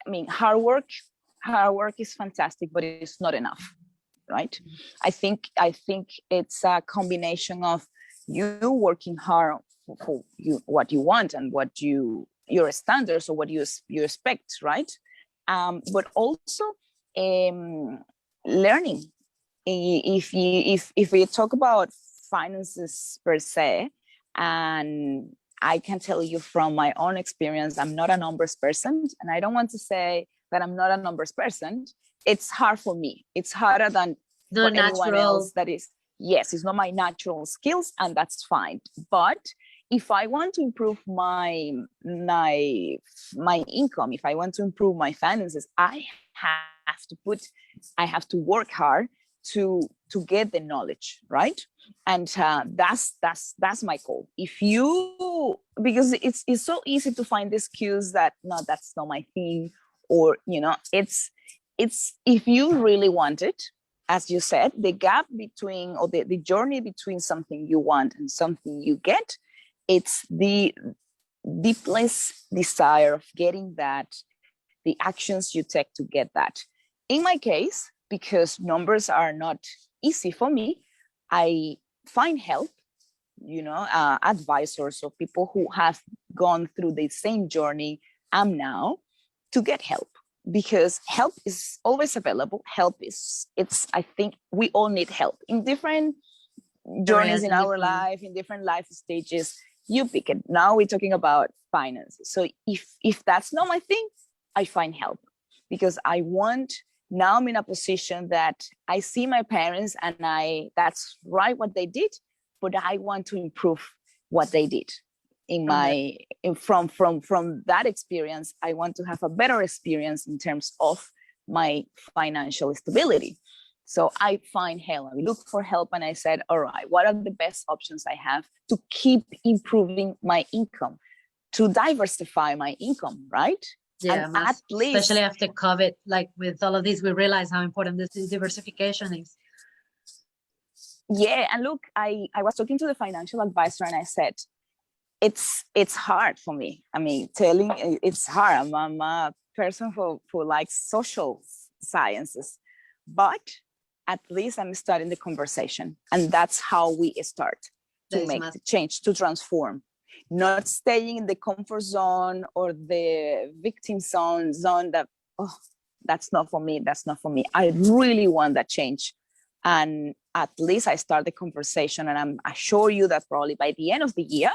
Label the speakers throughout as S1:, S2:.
S1: I mean, hard work is fantastic, but it's not enough, right? I think it's a combination of you working hard for you, what you want and what your standards or what you expect, right? But also learning. If we talk about finances per se, and I can tell you from my own experience, I'm not a numbers person, and I don't want to say that I'm not a numbers person. It's hard for me. It's harder than
S2: The
S1: for anyone
S2: natural.
S1: else. That is, yes, it's not my natural skills, and that's fine. But if I want to improve my income, if I want to improve my finances, I have to work hard to get the knowledge, right? And that's my goal. If you, because it's so easy to find the excuse that no, that's not my thing, or it's if you really want it, as you said, the gap between, or the journey between something you want and something you get, it's the deepest desire of getting that, the actions you take to get that. In my case, because numbers are not easy for me, I find help, advisors or people who have gone through the same journey I'm now, to get help, because help is always available. I think we all need help in different journeys in our life, in different life stages. You pick it. Now we're talking about finances. So if that's not my thing, I find help, because now I'm in a position that I see my parents and that's right what they did, but I want to improve what they did. From that experience, I want to have a better experience in terms of my financial stability. So I find help. I look for help, and I said, all right, what are the best options I have to keep improving my income, to diversify my income, right?
S2: Yeah, and at least, especially after COVID, like with all of this, we realize how important this diversification is.
S1: Yeah, and look, I was talking to the financial advisor, and I said, it's hard for me. I mean, it's hard. I'm a person who likes social sciences, but at least I'm starting the conversation, and that's how we start to make the change, to transform. Not staying in the comfort zone or the victim zone that, oh, that's not for me. I really want that change. And at least I start the conversation, and I assure you that probably by the end of the year,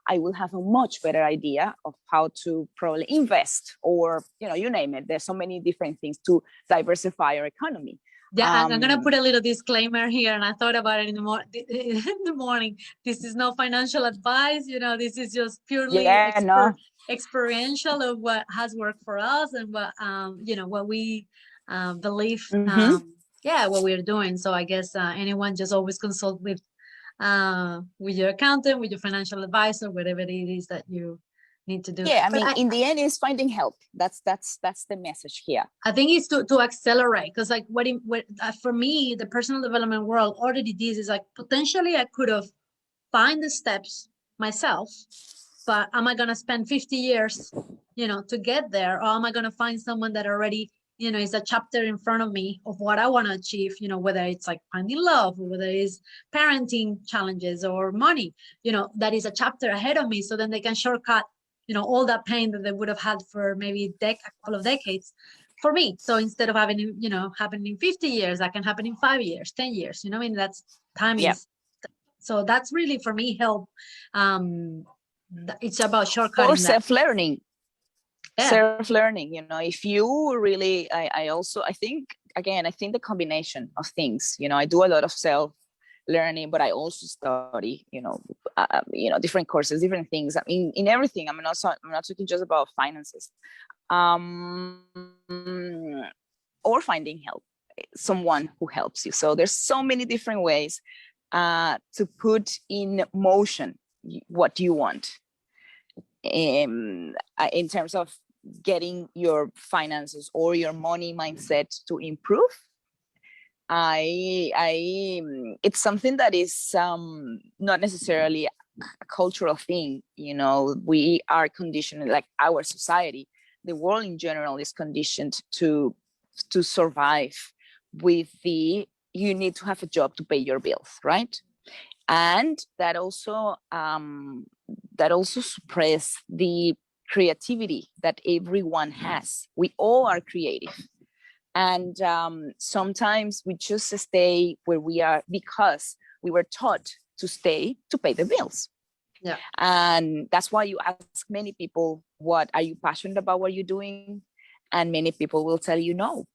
S1: I will have a much better idea of how to probably invest, or, you name it. There's so many different things to diversify our economy.
S2: Yeah, I'm going to put a little disclaimer here, and I thought about it in the morning. This is no financial advice, this is just purely experiential of what has worked for us and what, what we believe, what we're doing. So I guess anyone just always consult with your accountant, with your financial advisor, whatever it is that you need to do.
S1: Yeah, in the end, is finding help. That's the message here.
S2: I think it's to accelerate, because like for me, the personal development world already this is like, potentially I could have find the steps myself, but am I gonna spend 50 years, to get there, or am I gonna find someone that already, is a chapter in front of me of what I want to achieve, whether it's like finding love, or whether it's parenting challenges or money, that is a chapter ahead of me, so then they can shortcut all that pain that they would have had for maybe a couple of decades for me. So instead of having, happening in 50 years, that can happen in 5 years, 10 years, that's time is. So that's really, for me, help. It's about shortcutting.
S1: Or self-learning. Self-learning, if you really, I think the combination of things, I do a lot of self-learning, but I also study, different courses, different things. I mean, in everything. I'm not talking just about finances, or finding help, someone who helps you. So there's so many different ways to put in motion what you want in terms of getting your finances or your money mindset to improve. It's something that is not necessarily a cultural thing. We are conditioned, like our society, the world in general is conditioned to survive with the, you need to have a job to pay your bills, right? And that also suppress the creativity that everyone has. We all are creative, and sometimes we just stay where we are because we were taught to stay to pay the bills.
S2: Yeah.
S1: And that's why you ask many people, what are you passionate about, what you're doing? And many people will tell you no.